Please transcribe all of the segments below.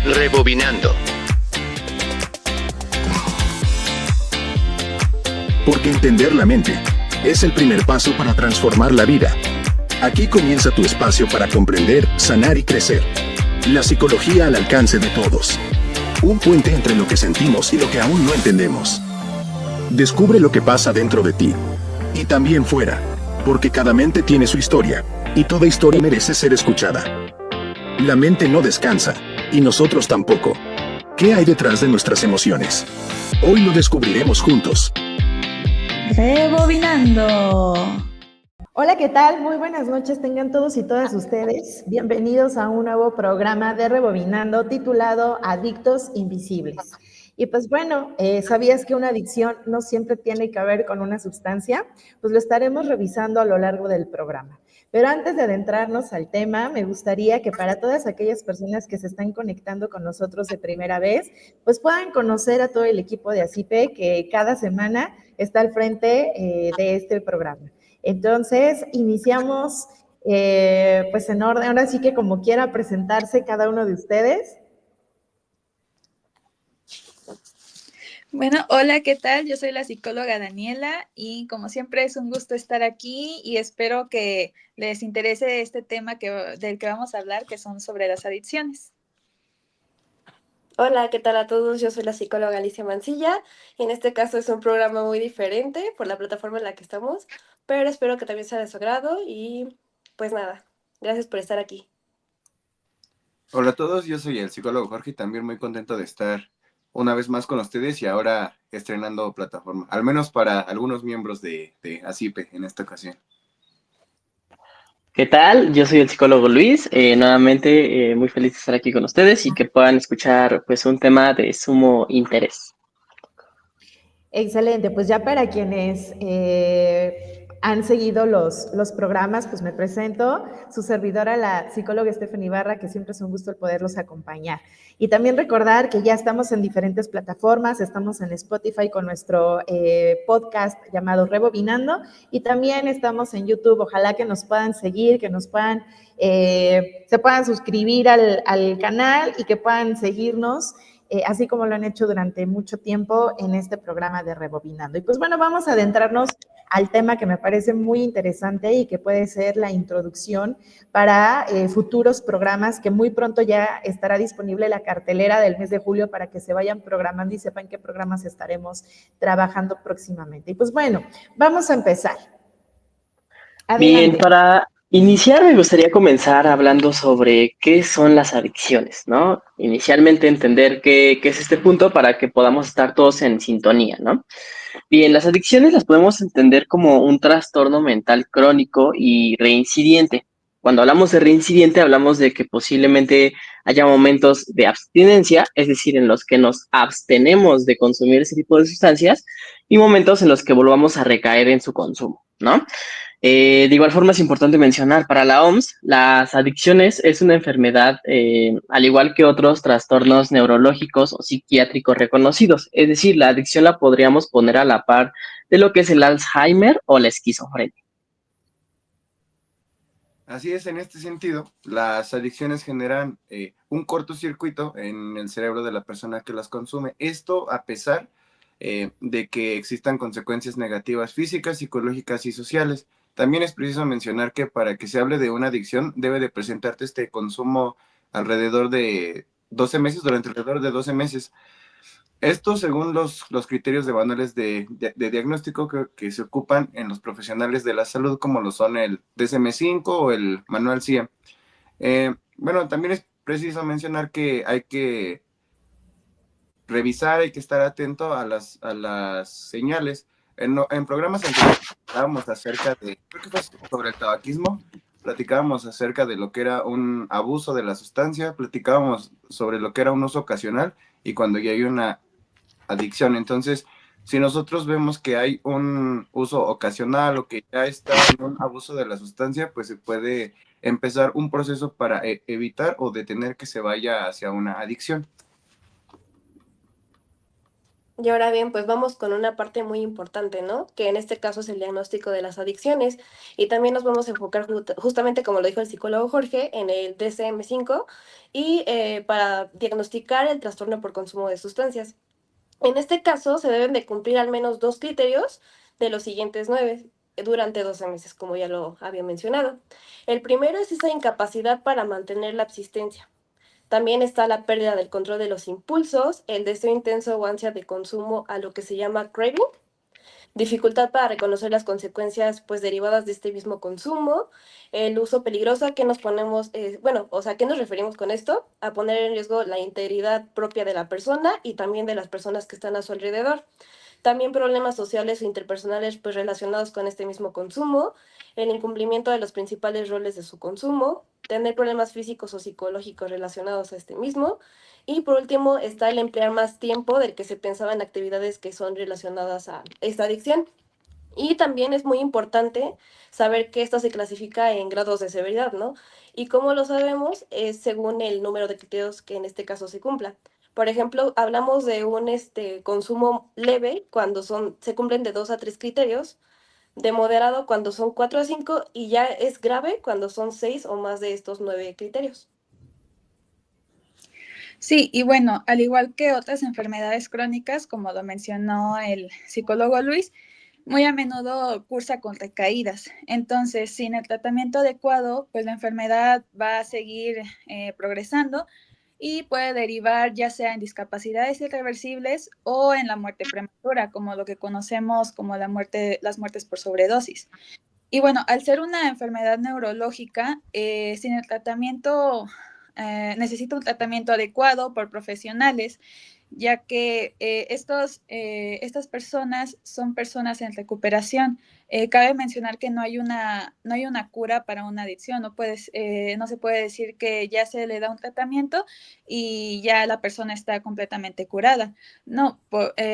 Rebobinando. Porque entender la mente es el primer paso para transformar la vida. Aquí comienza tu espacio para comprender, sanar y crecer. La psicología al alcance de todos. Un puente entre lo que sentimos y lo que aún no entendemos. Descubre lo que pasa dentro de ti. Y también fuera. Porque cada mente tiene su historia. Y toda historia merece ser escuchada. La mente no descansa. Y nosotros tampoco. ¿Qué hay detrás de nuestras emociones? Hoy lo descubriremos juntos. Rebobinando. Hola, ¿qué tal? Muy buenas noches tengan todos y todas ustedes. Bienvenidos a un nuevo programa de Rebobinando titulado Adictos Invisibles. Y pues bueno, ¿sabías que una adicción no siempre tiene que ver con una sustancia? Pues lo estaremos revisando a lo largo del programa. Pero antes de adentrarnos al tema, me gustaría que para todas aquellas personas que se están conectando con nosotros de primera vez, pues puedan conocer a todo el equipo de ACIPE que cada semana está al frente de este programa. Entonces, iniciamos pues en orden, ahora sí que como quiera presentarse cada uno de ustedes. Bueno, hola, ¿qué tal? Yo soy la psicóloga Daniela y como siempre es un gusto estar aquí y espero que les interese este tema del que vamos a hablar, que son sobre las adicciones. Hola, ¿qué tal a todos? Yo soy la psicóloga Alicia Mancilla y en este caso es un programa muy diferente por la plataforma en la que estamos, pero espero que también sea de su agrado y pues nada, gracias por estar aquí. Hola a todos, yo soy el psicólogo Jorge y también muy contento de estar una vez más con ustedes y ahora estrenando plataforma, al menos para algunos miembros de ACIPE en esta ocasión. ¿Qué tal? Yo soy el psicólogo Luis, nuevamente muy feliz de estar aquí con ustedes y que puedan escuchar pues un tema de sumo interés. Excelente, pues ya para quienes han seguido los programas, pues me presento, su servidora, la psicóloga Stephanie Ibarra, que siempre es un gusto el poderlos acompañar. Y también recordar que ya estamos en diferentes plataformas, estamos en Spotify con nuestro podcast llamado Rebobinando y también estamos en YouTube, ojalá que nos puedan seguir, que nos puedan, se puedan suscribir al canal y que puedan seguirnos. Así como lo han hecho durante mucho tiempo en este programa de Rebobinando. Y pues bueno, vamos a adentrarnos al tema que me parece muy interesante y que puede ser la introducción para futuros programas que muy pronto ya estará disponible la cartelera del mes de julio para que se vayan programando y sepan qué programas estaremos trabajando próximamente. Y pues bueno, vamos a empezar. Adelante. Bien, para iniciar me gustaría comenzar hablando sobre qué son las adicciones, ¿no? Inicialmente entender qué es este punto para que podamos estar todos en sintonía, ¿no? Bien, las adicciones las podemos entender como un trastorno mental crónico y reincidente. Cuando hablamos de reincidente, hablamos de que posiblemente haya momentos de abstinencia, es decir, en los que nos abstenemos de consumir ese tipo de sustancias, y momentos en los que volvamos a recaer en su consumo, ¿no? De igual forma es importante mencionar, para la OMS, las adicciones es una enfermedad al igual que otros trastornos neurológicos o psiquiátricos reconocidos. Es decir, la adicción la podríamos poner a la par de lo que es el Alzheimer o la esquizofrenia. Así es, en este sentido, las adicciones generan un cortocircuito en el cerebro de la persona que las consume. Esto a pesar de que existan consecuencias negativas físicas, psicológicas y sociales. También es preciso mencionar que para que se hable de una adicción debe de presentarte este consumo alrededor de 12 meses, durante alrededor de 12 meses. Esto según los criterios de manuales de diagnóstico que se ocupan en los profesionales de la salud, como lo son el DSM-5 o el manual CIE. Bueno, también es preciso mencionar que hay que revisar, hay que estar atento a las señales. En programas anteriores platicábamos acerca de, creo que fue sobre el tabaquismo, platicábamos acerca de lo que era un abuso de la sustancia, platicábamos sobre lo que era un uso ocasional y cuando ya hay una adicción. Entonces, si nosotros vemos que hay un uso ocasional o que ya está en un abuso de la sustancia, pues se puede empezar un proceso para evitar o detener que se vaya hacia una adicción. Y ahora bien, pues vamos con una parte muy importante, ¿no? Que en este caso es el diagnóstico de las adicciones. Y también nos vamos a enfocar justamente, como lo dijo el psicólogo Jorge, en el DSM-5 y para diagnosticar el trastorno por consumo de sustancias. En este caso, se deben de cumplir al menos 2 criterios de los siguientes 9 durante 12 meses, como ya lo había mencionado. El primero es esa incapacidad para mantener la abstinencia. También está la pérdida del control de los impulsos, el deseo intenso o ansia de consumo a lo que se llama craving, dificultad para reconocer las consecuencias pues derivadas de este mismo consumo, el uso peligroso a que nos ponemos, bueno, o sea, ¿a qué nos referimos con esto? A poner en riesgo la integridad propia de la persona y también de las personas que están a su alrededor. También problemas sociales o interpersonales pues relacionados con este mismo consumo, el incumplimiento de los principales roles de su consumo, tener problemas físicos o psicológicos relacionados a este mismo. Y por último está el emplear más tiempo del que se pensaba en actividades que son relacionadas a esta adicción. Y también es muy importante saber que esto se clasifica en grados de severidad, ¿no? Y como lo sabemos, es según el número de criterios que en este caso se cumpla. Por ejemplo, hablamos de un consumo leve cuando se cumplen de 2 a 3 criterios, de moderado cuando son 4 a 5 y ya es grave cuando son 6 o más de estos 9 criterios. Sí, y bueno, al igual que otras enfermedades crónicas, como lo mencionó el psicólogo Luis, muy a menudo cursa con recaídas. Entonces, sin el tratamiento adecuado, pues la enfermedad va a seguir progresando y puede derivar ya sea en discapacidades irreversibles o en la muerte prematura, como lo que conocemos como las muertes por sobredosis. Y bueno, al ser una enfermedad neurológica, sin el tratamiento, necesita un tratamiento adecuado por profesionales, ya que estas personas son personas en recuperación. Cabe mencionar que no hay una cura para una adicción, no se puede decir que ya se le da un tratamiento y ya la persona está completamente curada. No,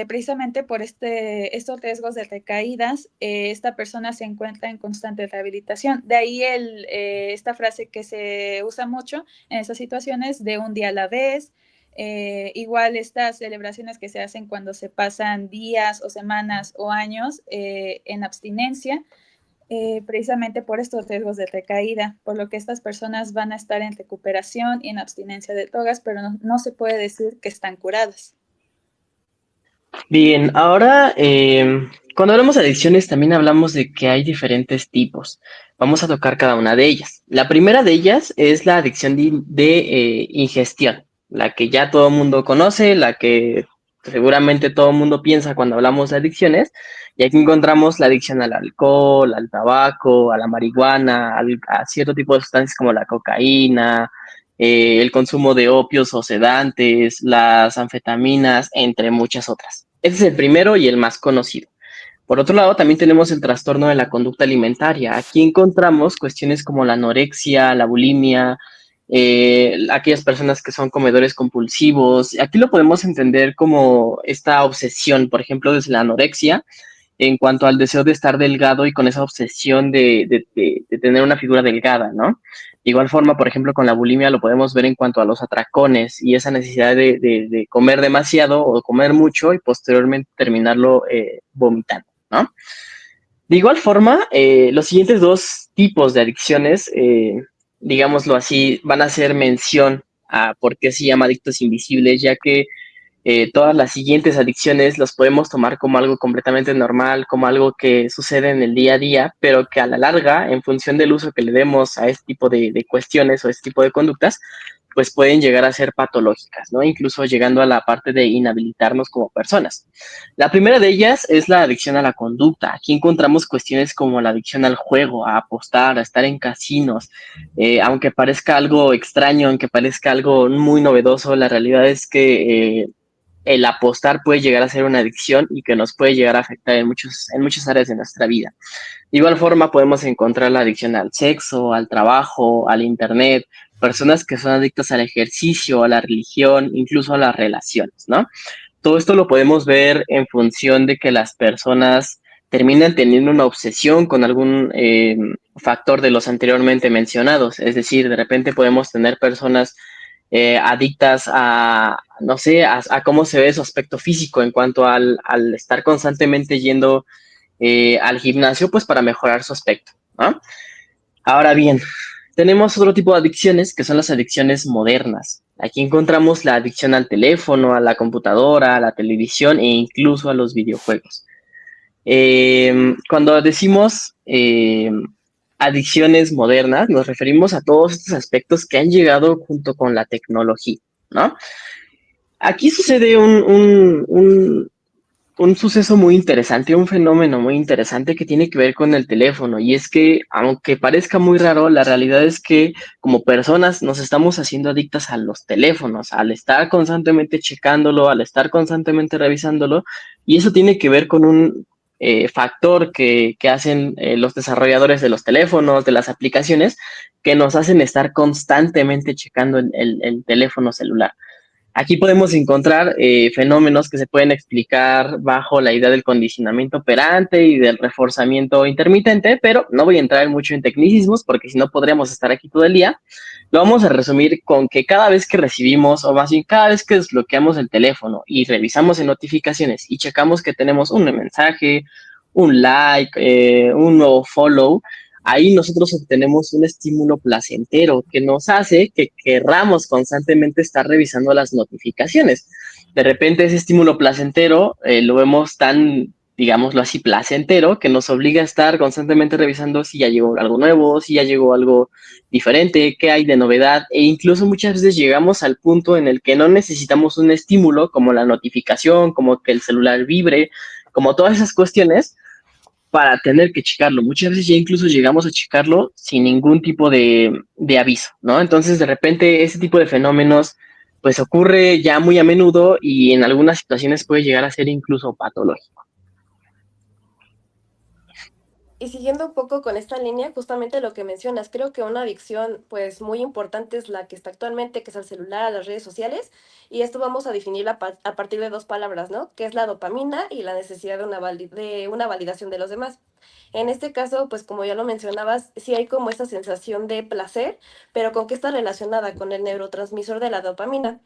precisamente por estos riesgos de recaídas, esta persona se encuentra en constante rehabilitación. De ahí esta frase que se usa mucho en estas situaciones de un día a la vez. Igual estas celebraciones que se hacen cuando se pasan días o semanas o años en abstinencia, precisamente por estos riesgos de recaída, por lo que estas personas van a estar en recuperación y en abstinencia de drogas, pero no se puede decir que están curadas. Bien, ahora cuando hablamos de adicciones también hablamos de que hay diferentes tipos. Vamos a tocar cada una de ellas. La primera de ellas es la adicción de ingestión, la que ya todo el mundo conoce, la que seguramente todo el mundo piensa cuando hablamos de adicciones. Y aquí encontramos la adicción al alcohol, al tabaco, a la marihuana, a cierto tipo de sustancias como la cocaína, el consumo de opios o sedantes, las anfetaminas, entre muchas otras. Ese es el primero y el más conocido. Por otro lado, también tenemos el trastorno de la conducta alimentaria. Aquí encontramos cuestiones como la anorexia, la bulimia, aquellas personas que son comedores compulsivos. Aquí lo podemos entender como esta obsesión, por ejemplo, desde la anorexia, en cuanto al deseo de estar delgado y con esa obsesión de tener una figura delgada, ¿no? De igual forma, por ejemplo, con la bulimia lo podemos ver en cuanto a los atracones y esa necesidad de comer demasiado o comer mucho y posteriormente terminarlo vomitando, ¿no? De igual forma, los siguientes dos tipos de adicciones, digámoslo así, van a hacer mención a por qué se llama adictos invisibles, ya que todas las siguientes adicciones las podemos tomar como algo completamente normal, como algo que sucede en el día a día, pero que a la larga, en función del uso que le demos a este tipo de cuestiones o este tipo de conductas, pues pueden llegar a ser patológicas, ¿no? Incluso llegando a la parte de inhabilitarnos como personas. La primera de ellas es la adicción a la conducta. Aquí encontramos cuestiones como la adicción al juego, a apostar, a estar en casinos. Aunque parezca algo extraño, aunque parezca algo muy novedoso, la realidad es que el apostar puede llegar a ser una adicción y que nos puede llegar a afectar en muchas áreas de nuestra vida. De igual forma, podemos encontrar la adicción al sexo, al trabajo, al internet, personas que son adictas al ejercicio, a la religión, incluso a las relaciones, ¿no? Todo esto lo podemos ver en función de que las personas terminan teniendo una obsesión con algún factor de los anteriormente mencionados. Es decir, de repente podemos tener personas adictas a, no sé, a cómo se ve su aspecto físico en cuanto al estar constantemente yendo al gimnasio, pues para mejorar su aspecto, ¿no? Ahora bien, tenemos otro tipo de adicciones que son las adicciones modernas. Aquí encontramos la adicción al teléfono, a la computadora, a la televisión e incluso a los videojuegos. Cuando decimos adicciones modernas, nos referimos a todos estos aspectos que han llegado junto con la tecnología, ¿no? Aquí sucede un suceso muy interesante, un fenómeno muy interesante que tiene que ver con el teléfono. Y es que, aunque parezca muy raro, la realidad es que como personas nos estamos haciendo adictas a los teléfonos, al estar constantemente checándolo, al estar constantemente revisándolo. Y eso tiene que ver con un factor que hacen los desarrolladores de los teléfonos, de las aplicaciones, que nos hacen estar constantemente checando el teléfono celular. Aquí podemos encontrar fenómenos que se pueden explicar bajo la idea del condicionamiento operante y del reforzamiento intermitente, pero no voy a entrar mucho en tecnicismos porque si no podríamos estar aquí todo el día. Lo vamos a resumir con que cada vez que recibimos, o más bien cada vez que desbloqueamos el teléfono y revisamos en notificaciones y checamos que tenemos un mensaje, un like, un nuevo follow, ahí nosotros obtenemos un estímulo placentero que nos hace que querramos constantemente estar revisando las notificaciones. De repente ese estímulo placentero lo vemos tan, digámoslo así, placentero, que nos obliga a estar constantemente revisando si ya llegó algo nuevo, si ya llegó algo diferente, qué hay de novedad, e incluso muchas veces llegamos al punto en el que no necesitamos un estímulo como la notificación, como que el celular vibre, como todas esas cuestiones, para tener que checarlo. Muchas veces ya incluso llegamos a checarlo sin ningún tipo de aviso, ¿no? Entonces, de repente, ese tipo de fenómenos, pues ocurre ya muy a menudo y en algunas situaciones puede llegar a ser incluso patológico. Y siguiendo un poco con esta línea, justamente lo que mencionas, creo que una adicción pues muy importante es la que está actualmente, que es el celular, a las redes sociales, y esto vamos a definirla a partir de dos palabras, ¿no? Que es la dopamina y la necesidad de de una validación de los demás. En este caso, pues como ya lo mencionabas, sí hay como esta sensación de placer, pero ¿con qué está relacionada? Con el neurotransmisor de la dopamina,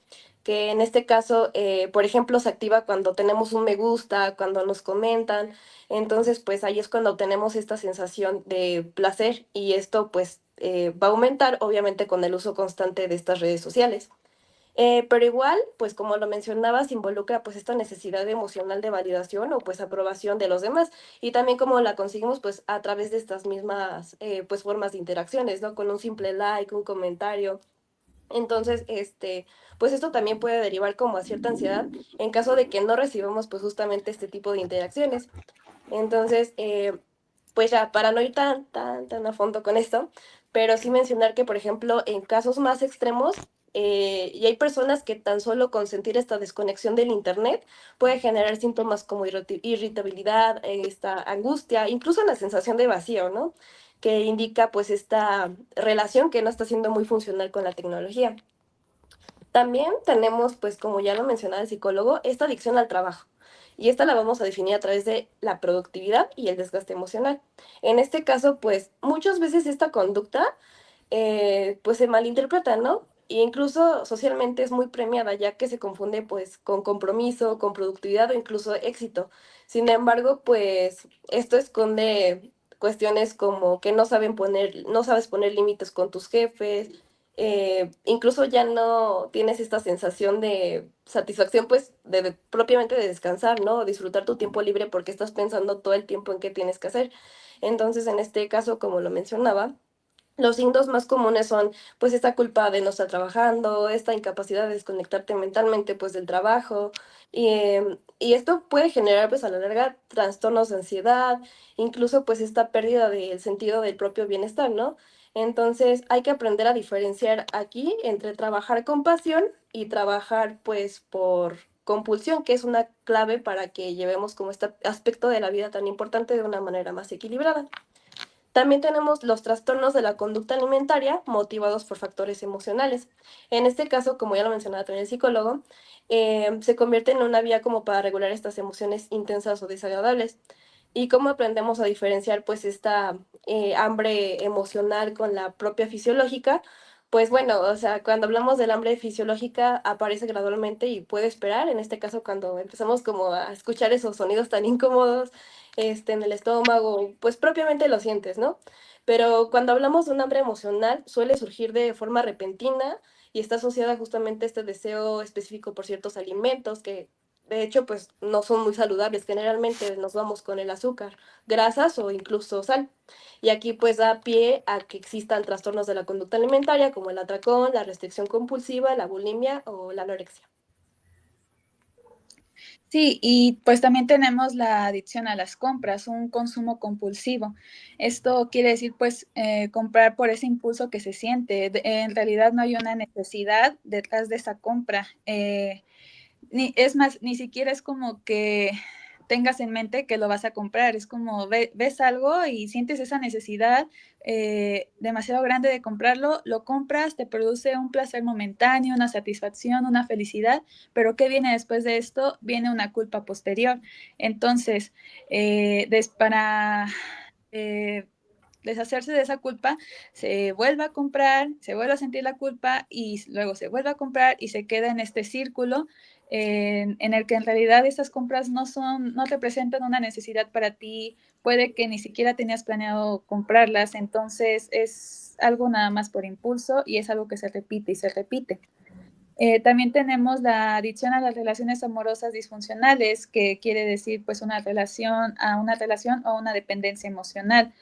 que en este caso, por ejemplo, se activa cuando tenemos un me gusta, cuando nos comentan. Entonces, pues ahí es cuando obtenemos esta sensación de placer y esto pues va a aumentar obviamente con el uso constante de estas redes sociales. Pero igual, pues como lo mencionabas, involucra pues esta necesidad emocional de validación o pues aprobación de los demás y también como la conseguimos pues a través de estas mismas pues formas de interacciones, ¿no? Con un simple like, un comentario. Entonces, pues esto también puede derivar como a cierta ansiedad en caso de que no recibamos pues justamente este tipo de interacciones. Entonces, pues ya, para no ir tan a fondo con esto, pero sí mencionar que, por ejemplo, en casos más extremos, y hay personas que tan solo con sentir esta desconexión del internet puede generar síntomas como irritabilidad, esta angustia, incluso la sensación de vacío, ¿no? Que indica pues esta relación que no está siendo muy funcional con la tecnología. También tenemos, pues como ya lo mencionaba el psicólogo, esta adicción al trabajo. Y esta la vamos a definir a través de la productividad y el desgaste emocional. En este caso, pues muchas veces esta conducta pues se malinterpreta, ¿no? E incluso socialmente es muy premiada, ya que se confunde pues con compromiso, con productividad o incluso éxito. Sin embargo, pues esto esconde cuestiones como que no sabes poner límites con tus jefes, incluso ya no tienes esta sensación de satisfacción, pues propiamente de descansar, ¿no? Disfrutar tu tiempo libre porque estás pensando todo el tiempo en qué tienes que hacer. Entonces, en este caso, como lo mencionaba, los signos más comunes son pues esta culpa de no estar trabajando, esta incapacidad de desconectarte mentalmente pues del trabajo y esto puede generar pues a la larga trastornos de ansiedad, incluso pues esta pérdida del sentido del propio bienestar, ¿no? Entonces hay que aprender a diferenciar aquí entre trabajar con pasión y trabajar pues por compulsión, que es una clave para que llevemos como este aspecto de la vida tan importante de una manera más equilibrada. También tenemos los trastornos de la conducta alimentaria motivados por factores emocionales. En este caso, como ya lo mencionaba también el psicólogo, se convierte en una vía como para regular estas emociones intensas o desagradables. ¿Y cómo aprendemos a diferenciar pues esta hambre emocional con la propia fisiológica? Pues bueno, o sea, cuando hablamos del hambre fisiológica aparece gradualmente y puede esperar, en este caso cuando empezamos como a escuchar esos sonidos tan incómodos en el estómago, pues propiamente lo sientes, ¿no? Pero cuando hablamos de un hambre emocional suele surgir de forma repentina y está asociada justamente a este deseo específico por ciertos alimentos que de hecho pues no son muy saludables, generalmente nos vamos con el azúcar, grasas o incluso sal. Y aquí pues da pie a que existan trastornos de la conducta alimentaria como el atracón, la restricción compulsiva, la bulimia o la anorexia. Sí, y pues también tenemos la adicción a las compras, un consumo compulsivo. Esto quiere decir pues comprar por ese impulso que se siente. En realidad no hay una necesidad detrás de esa compra. Es más, ni siquiera es como que tengas en mente que lo vas a comprar, es como ves algo y sientes esa necesidad demasiado grande de comprarlo, lo compras, te produce un placer momentáneo, una satisfacción, una felicidad, pero ¿qué viene después de esto? Viene una culpa posterior. Entonces, para deshacerse de esa culpa, se vuelve a comprar, se vuelve a sentir la culpa y luego se vuelve a comprar y se queda en este círculo en el que en realidad estas compras no representan una necesidad para ti, puede que ni siquiera tenías planeado comprarlas, entonces es algo nada más por impulso y es algo que se repite y se repite. También tenemos la adicción a las relaciones amorosas disfuncionales, que quiere decir pues una relación o una dependencia emocional.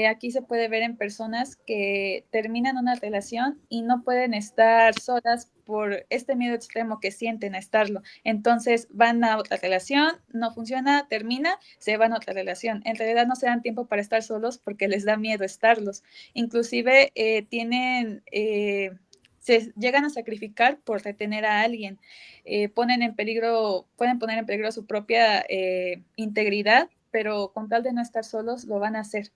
Aquí se puede ver en personas que terminan una relación y no pueden estar solas por este miedo extremo que sienten a estarlo. Entonces van a otra relación, no funciona, termina, se van a otra relación. En realidad no se dan tiempo para estar solos porque les da miedo estarlos. Inclusive se llegan a sacrificar por retener a alguien, pueden poner en peligro su propia integridad, pero con tal de no estar solos lo van a hacer.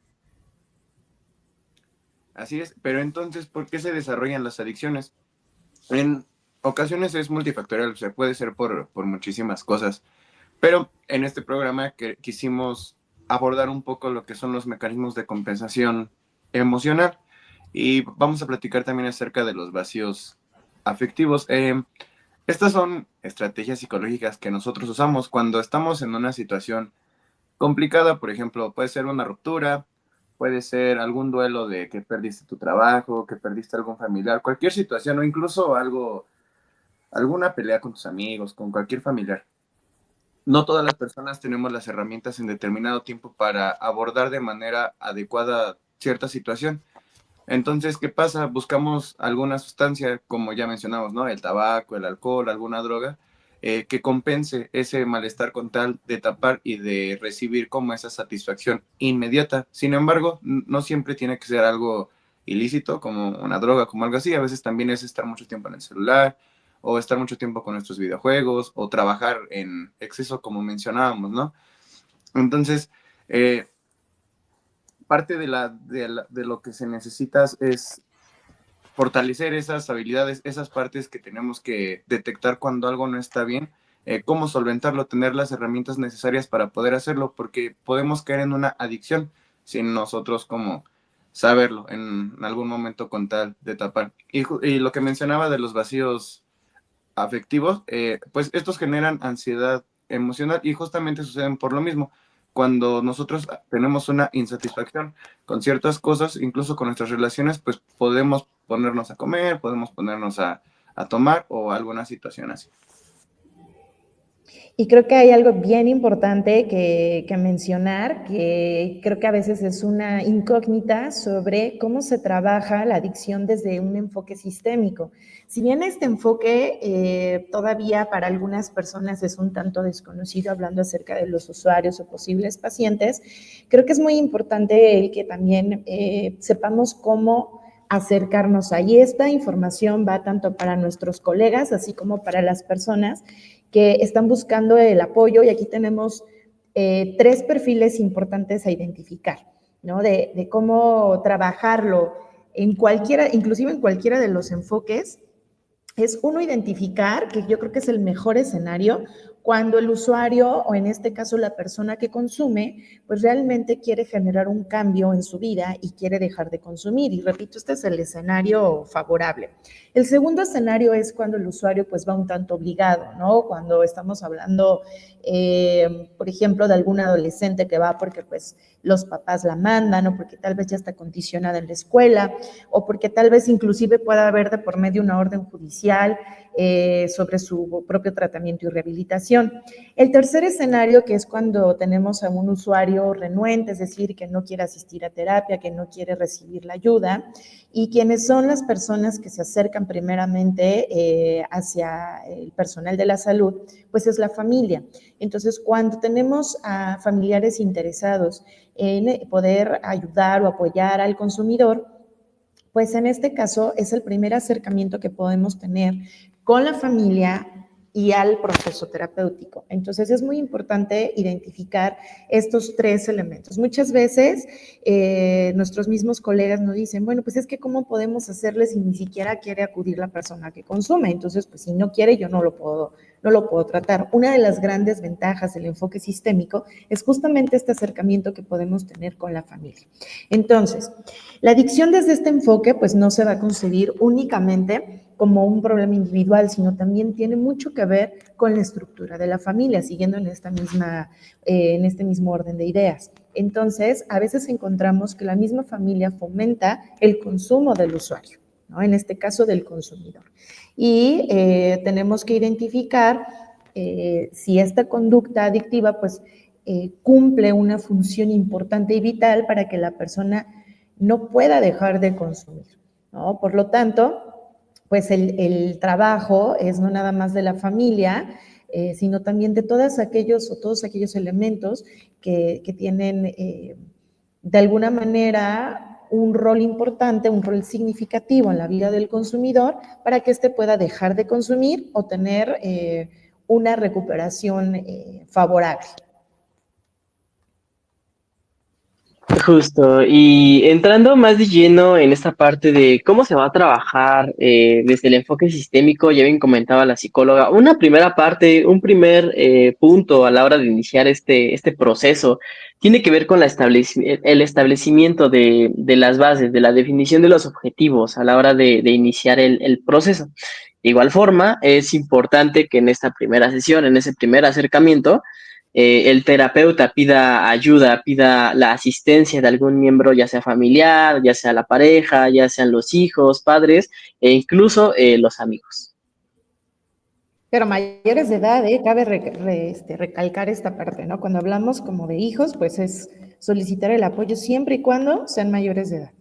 Así es, pero entonces, ¿por qué se desarrollan las adicciones? En ocasiones es multifactorial, o sea, puede ser por muchísimas cosas, pero en este programa quisimos abordar un poco lo que son los mecanismos de compensación emocional y vamos a platicar también acerca de los vacíos afectivos. Estas son estrategias psicológicas que nosotros usamos cuando estamos en una situación complicada, por ejemplo, puede ser una ruptura, puede ser algún duelo de que perdiste tu trabajo, que perdiste algún familiar, cualquier situación o incluso alguna pelea con tus amigos, con cualquier familiar. No todas las personas tenemos las herramientas en determinado tiempo para abordar de manera adecuada cierta situación. Entonces, ¿qué pasa? Buscamos alguna sustancia, como ya mencionamos, ¿no? El tabaco, el alcohol, alguna droga, que compense ese malestar con tal de tapar y de recibir como esa satisfacción inmediata. Sin embargo, no siempre tiene que ser algo ilícito, como una droga, como algo así. A veces también es estar mucho tiempo en el celular, o estar mucho tiempo con nuestros videojuegos, o trabajar en exceso, como mencionábamos, ¿no? Entonces, parte de lo que se necesita es fortalecer esas habilidades, esas partes que tenemos que detectar cuando algo no está bien, cómo solventarlo, tener las herramientas necesarias para poder hacerlo, porque podemos caer en una adicción sin nosotros como saberlo en algún momento con tal de tapar. Y lo que mencionaba de los vacíos afectivos, pues estos generan ansiedad emocional y justamente suceden por lo mismo. Cuando nosotros tenemos una insatisfacción con ciertas cosas, incluso con nuestras relaciones, pues podemos ponernos a comer, podemos ponernos a tomar o alguna situación así. Y creo que hay algo bien importante que mencionar, que creo que a veces es una incógnita sobre cómo se trabaja la adicción desde un enfoque sistémico. Si bien este enfoque todavía para algunas personas es un tanto desconocido, hablando acerca de los usuarios o posibles pacientes, creo que es muy importante el que también sepamos cómo acercarnos ahí. Esta información va tanto para nuestros colegas, así como para las personas que están buscando el apoyo, y aquí tenemos 3 perfiles importantes a identificar, ¿no? De cómo trabajarlo en cualquiera, inclusive en cualquiera de los enfoques. Es uno, identificar, que yo creo que es el mejor escenario, cuando el usuario, o en este caso la persona que consume, pues realmente quiere generar un cambio en su vida y quiere dejar de consumir. Y repito, este es el escenario favorable. El segundo escenario es cuando el usuario pues va un tanto obligado, ¿no? Cuando estamos hablando, por ejemplo, de algún adolescente que va porque pues los papás la mandan, o porque tal vez ya está condicionada en la escuela, o porque tal vez inclusive pueda haber de por medio una orden judicial sobre su propio tratamiento y rehabilitación. El tercer escenario, que es cuando tenemos a un usuario renuente, es decir, que no quiere asistir a terapia, que no quiere recibir la ayuda, y quienes son las personas que se acercan primeramente hacia el personal de la salud, pues es la familia. Entonces, cuando tenemos a familiares interesados en poder ayudar o apoyar al consumidor, pues en este caso es el primer acercamiento que podemos tener con la familia y al proceso terapéutico. Entonces es muy importante identificar estos tres elementos. Muchas veces nuestros mismos colegas nos dicen, bueno, pues es que ¿cómo podemos hacerle si ni siquiera quiere acudir la persona que consume? Entonces, pues si no quiere, yo no lo puedo tratar. Una de las grandes ventajas del enfoque sistémico es justamente este acercamiento que podemos tener con la familia. Entonces, la adicción desde este enfoque pues no se va a concebir únicamente como un problema individual, sino también tiene mucho que ver con la estructura de la familia, siguiendo en este mismo orden de ideas. Entonces, a veces encontramos que la misma familia fomenta el consumo del usuario, ¿no? En este caso del consumidor. Y tenemos que identificar si esta conducta adictiva pues cumple una función importante y vital para que la persona no pueda dejar de consumir, ¿no? Por lo tanto, pues el trabajo es no nada más de la familia, sino también de todos aquellos elementos que tienen de alguna manera un rol importante, un rol significativo en la vida del consumidor para que éste pueda dejar de consumir o tener una recuperación favorable. Justo, y entrando más de lleno en esta parte de cómo se va a trabajar desde el enfoque sistémico, ya bien comentaba la psicóloga, una primera parte, un primer punto a la hora de iniciar este proceso tiene que ver con el establecimiento de las bases, de la definición de los objetivos a la hora de iniciar el proceso. De igual forma, es importante que en esta primera sesión, en ese primer acercamiento, el terapeuta pida ayuda, pida la asistencia de algún miembro, ya sea familiar, ya sea la pareja, ya sean los hijos, padres e incluso los amigos. Pero mayores de edad, cabe recalcar esta parte, ¿no? Cuando hablamos como de hijos, pues es solicitar el apoyo siempre y cuando sean mayores de edad.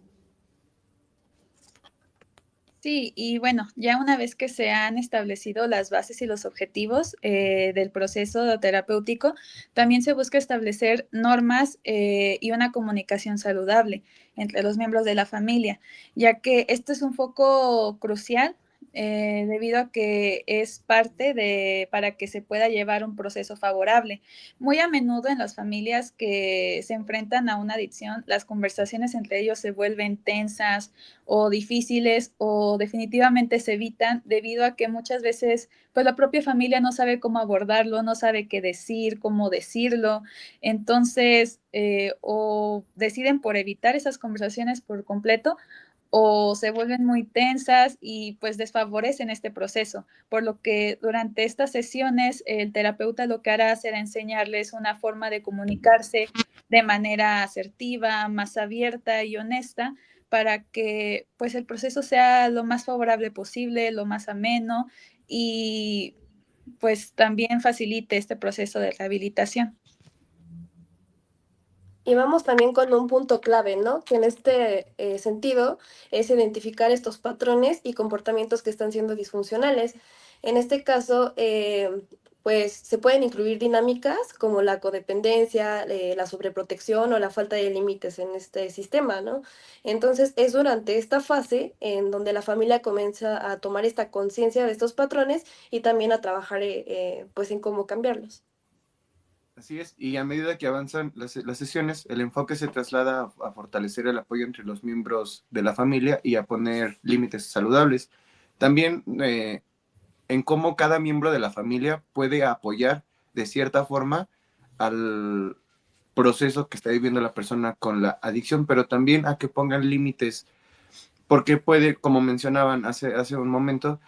Sí, y bueno, ya una vez que se han establecido las bases y los objetivos del proceso terapéutico, también se busca establecer normas y una comunicación saludable entre los miembros de la familia, ya que esto es un foco crucial debido a que es parte para que se pueda llevar un proceso favorable. Muy a menudo en las familias que se enfrentan a una adicción, las conversaciones entre ellos se vuelven tensas o difíciles o definitivamente se evitan debido a que muchas veces pues la propia familia no sabe cómo abordarlo, no sabe qué decir, cómo decirlo, entonces o deciden por evitar esas conversaciones por completo o se vuelven muy tensas y pues desfavorecen este proceso, por lo que durante estas sesiones el terapeuta lo que hará será enseñarles una forma de comunicarse de manera asertiva, más abierta y honesta, para que pues el proceso sea lo más favorable posible, lo más ameno y pues también facilite este proceso de rehabilitación. Y vamos también con un punto clave, ¿no? Que en este sentido es identificar estos patrones y comportamientos que están siendo disfuncionales. En este caso, pues se pueden incluir dinámicas como la codependencia, la sobreprotección o la falta de límites en este sistema, ¿no? Entonces es durante esta fase en donde la familia comienza a tomar esta conciencia de estos patrones y también a trabajar pues en cómo cambiarlos. Así es, y a medida que avanzan las sesiones, el enfoque se traslada a fortalecer el apoyo entre los miembros de la familia y a poner límites saludables. También en cómo cada miembro de la familia puede apoyar de cierta forma al proceso que está viviendo la persona con la adicción, pero también a que pongan límites, porque puede, como mencionaban hace un momento,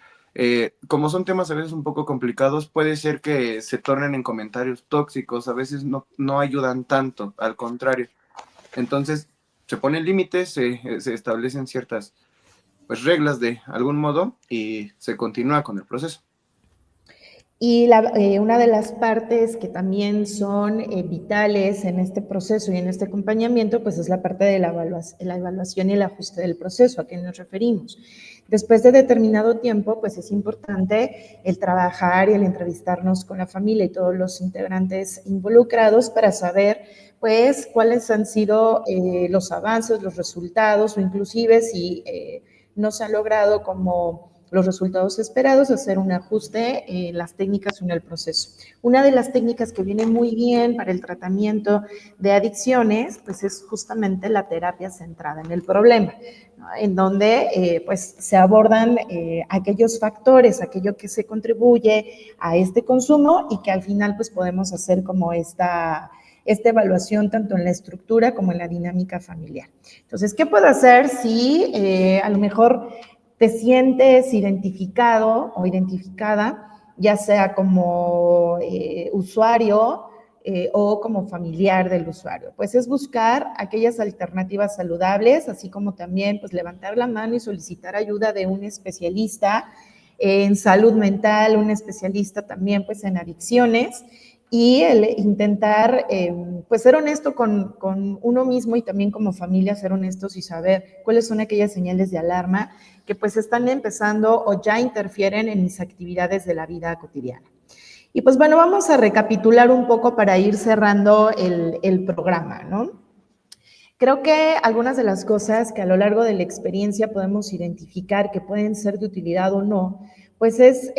como son temas a veces un poco complicados, puede ser que se tornen en comentarios tóxicos, a veces no ayudan tanto, al contrario. Entonces, se ponen límites, se establecen ciertas pues, reglas de algún modo y se continúa con el proceso. Y una de las partes que también son vitales en este proceso y en este acompañamiento, pues es la parte de la evaluación y el ajuste del proceso, a qué nos referimos. Después de determinado tiempo, pues es importante el trabajar y el entrevistarnos con la familia y todos los integrantes involucrados para saber, pues, cuáles han sido los avances, los resultados, o inclusive si no se ha logrado como los resultados esperados, hacer un ajuste en las técnicas o en el proceso. Una de las técnicas que viene muy bien para el tratamiento de adicciones, pues es justamente la terapia centrada en el problema, ¿no? En donde pues se abordan aquellos factores, aquello que se contribuye a este consumo y que al final pues podemos hacer como esta evaluación tanto en la estructura como en la dinámica familiar. Entonces, ¿qué puedo hacer si a lo mejor te sientes identificado o identificada, ya sea como usuario o como familiar del usuario? Pues es buscar aquellas alternativas saludables, así como también pues levantar la mano y solicitar ayuda de un especialista en salud mental, un especialista también pues en adicciones, y el intentar pues ser honesto con uno mismo y también como familia ser honestos y saber cuáles son aquellas señales de alarma que pues están empezando o ya interfieren en mis actividades de la vida cotidiana. Y pues bueno, vamos a recapitular un poco para ir cerrando el programa, ¿no? Creo que algunas de las cosas que a lo largo de la experiencia podemos identificar que pueden ser de utilidad o no, pues es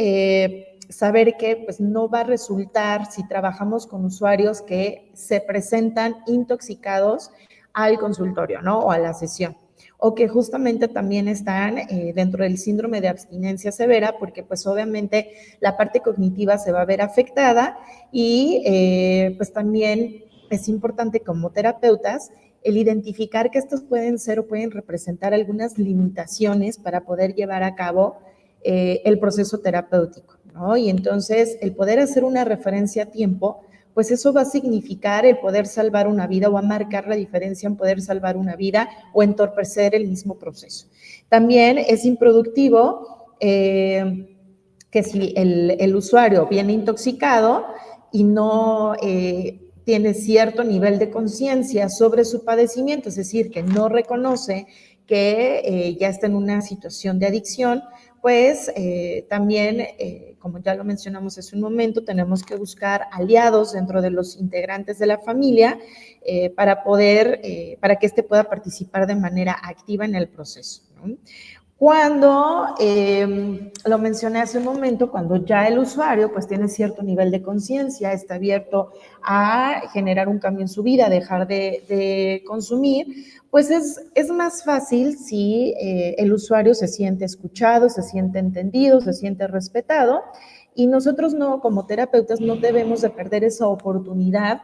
saber que pues, no va a resultar si trabajamos con usuarios que se presentan intoxicados al consultorio, ¿no? O a la sesión, o que justamente también están dentro del síndrome de abstinencia severa, porque pues obviamente la parte cognitiva se va a ver afectada y pues también es importante como terapeutas el identificar que estos pueden ser o pueden representar algunas limitaciones para poder llevar a cabo el proceso terapéutico, ¿no? Y entonces el poder hacer una referencia a tiempo, pues eso va a significar el poder salvar una vida o va a marcar la diferencia en poder salvar una vida o entorpecer el mismo proceso. También es improductivo que si el usuario viene intoxicado y no tiene cierto nivel de conciencia sobre su padecimiento, es decir, que no reconoce que ya está en una situación de adicción, pues también, como ya lo mencionamos hace un momento, tenemos que buscar aliados dentro de los integrantes de la familia para que éste pueda participar de manera activa en el proceso, ¿no? Cuando, lo mencioné hace un momento, cuando ya el usuario pues tiene cierto nivel de conciencia, está abierto a generar un cambio en su vida, dejar de consumir, pues es más fácil si el usuario se siente escuchado, se siente entendido, se siente respetado, y nosotros no, como terapeutas, no debemos de perder esa oportunidad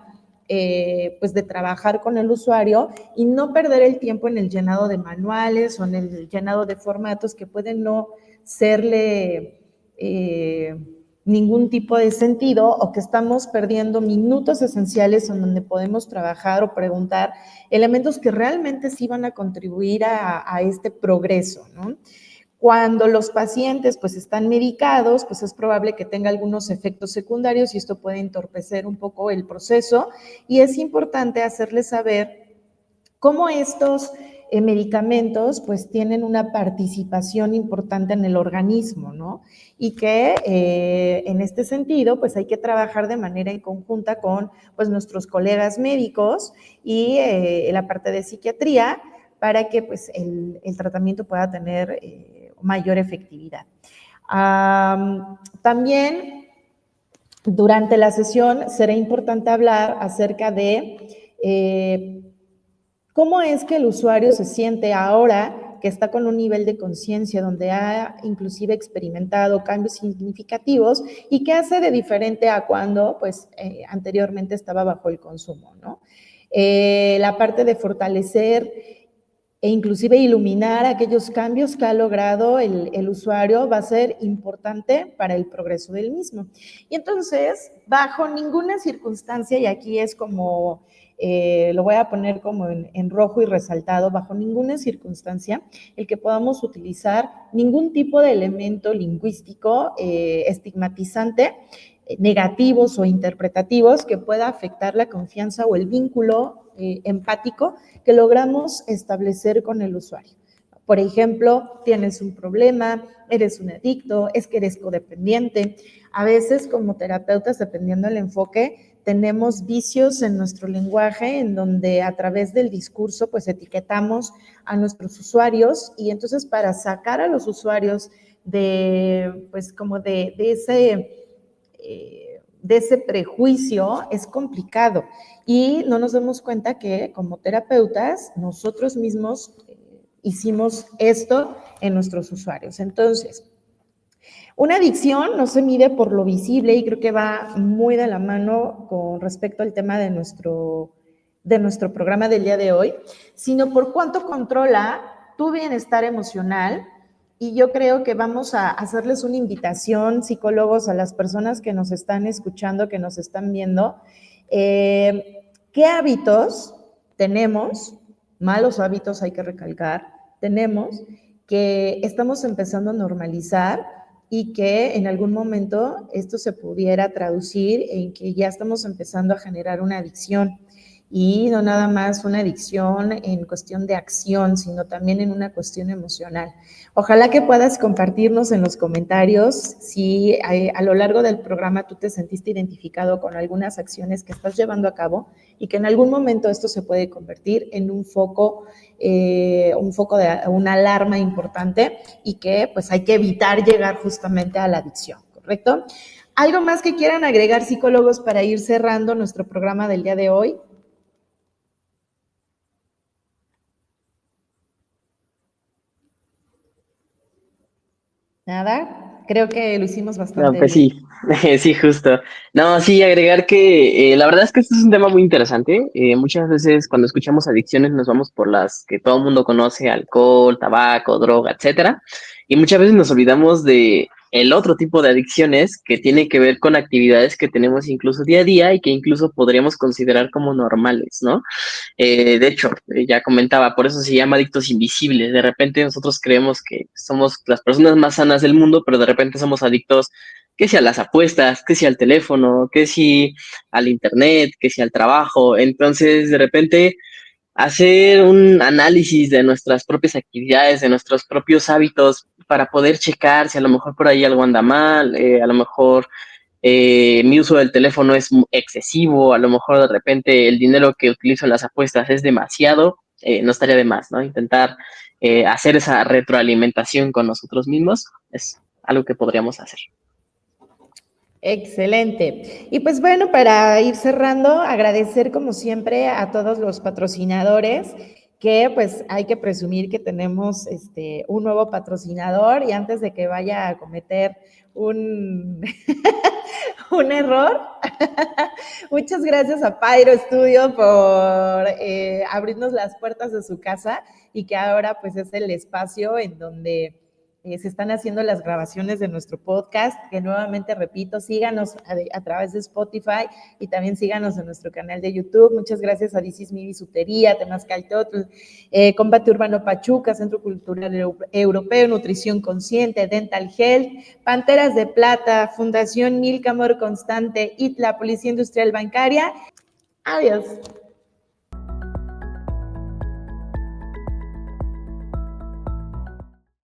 pues de trabajar con el usuario y no perder el tiempo en el llenado de manuales o en el llenado de formatos que pueden no serle ningún tipo de sentido, o que estamos perdiendo minutos esenciales en donde podemos trabajar o preguntar elementos que realmente sí van a contribuir a este progreso, ¿no? Cuando los pacientes pues están medicados, pues es probable que tenga algunos efectos secundarios y esto puede entorpecer un poco el proceso, y es importante hacerles saber cómo estos medicamentos pues tienen una participación importante en el organismo, ¿no? Y que en este sentido pues hay que trabajar de manera en conjunta con pues nuestros colegas médicos y la parte de psiquiatría para que pues el tratamiento pueda tener mayor efectividad. También durante la sesión será importante hablar acerca de cómo es que el usuario se siente ahora que está con un nivel de conciencia donde ha inclusive experimentado cambios significativos y que hace de diferente a cuando pues anteriormente estaba bajo el consumo, ¿no? La parte de fortalecer e inclusive iluminar aquellos cambios que ha logrado el usuario va a ser importante para el progreso del mismo. Y entonces, bajo ninguna circunstancia, y aquí es como, lo voy a poner como en rojo y resaltado, bajo ninguna circunstancia, el que podamos utilizar ningún tipo de elemento lingüístico estigmatizante, negativos o interpretativos que pueda afectar la confianza o el vínculo empático que logramos establecer con el usuario. Por ejemplo, tienes un problema, eres un adicto, es que eres codependiente. A veces como terapeutas, dependiendo del enfoque, tenemos vicios en nuestro lenguaje en donde a través del discurso pues etiquetamos a nuestros usuarios y entonces para sacar a los usuarios de pues como de ese prejuicio es complicado y no nos damos cuenta que como terapeutas nosotros mismos hicimos esto en nuestros usuarios. Entonces, una adicción no se mide por lo visible y creo que va muy de la mano con respecto al tema de nuestro programa del día de hoy, sino por cuánto controla tu bienestar emocional. Y yo creo que vamos a hacerles una invitación, psicólogos, a las personas que nos están escuchando, que nos están viendo. ¿Qué hábitos tenemos? Malos hábitos, hay que recalcar, tenemos que estamos empezando a normalizar y que en algún momento esto se pudiera traducir en que ya estamos empezando a generar una adicción. Y no nada más una adicción en cuestión de acción, sino también en una cuestión emocional. Ojalá que puedas compartirnos en los comentarios si a lo largo del programa tú te sentiste identificado con algunas acciones que estás llevando a cabo y que en algún momento esto se puede convertir en un foco de una alarma importante y que pues hay que evitar llegar justamente a la adicción, ¿correcto? ¿Algo más que quieran agregar, psicólogos, para ir cerrando nuestro programa del día de hoy? Nada, creo que lo hicimos bastante No, pues bien. sí, sí, justo. No, sí, agregar que la verdad es que este es un tema muy interesante. Muchas veces cuando escuchamos adicciones nos vamos por las que todo el mundo conoce, alcohol, tabaco, droga, etcétera. Y muchas veces nos olvidamos de el otro tipo de adicciones que tiene que ver con actividades que tenemos incluso día a día y que incluso podríamos considerar como normales, ¿no? De hecho, ya comentaba, por eso se llama adictos invisibles. De repente nosotros creemos que somos las personas más sanas del mundo, pero de repente somos adictos, que si a las apuestas, que si al teléfono, que si al internet, que si al trabajo. Entonces, de repente, hacer un análisis de nuestras propias actividades, de nuestros propios hábitos, para poder checar si a lo mejor por ahí algo anda mal, a lo mejor mi uso del teléfono es excesivo, a lo mejor de repente el dinero que utilizo en las apuestas es demasiado, no estaría de más, ¿no? Intentar hacer esa retroalimentación con nosotros mismos es algo que podríamos hacer. Excelente. Y pues bueno, para ir cerrando, agradecer como siempre a todos los patrocinadores, que pues hay que presumir que tenemos un nuevo patrocinador y antes de que vaya a cometer un, un error, muchas gracias a Pyro Studio por abrirnos las puertas de su casa y que ahora pues es el espacio en donde se están haciendo las grabaciones de nuestro podcast, que nuevamente repito, síganos a través de Spotify y también síganos en nuestro canal de YouTube. Muchas gracias a Dicis Mi Bisutería, Temazcal Totl, Combate Urbano Pachuca, Centro Cultural Europeo, Nutrición Consciente, Dental Health, Panteras de Plata, Fundación Milka Amor Constante, ITLA, Policía Industrial Bancaria. Adiós.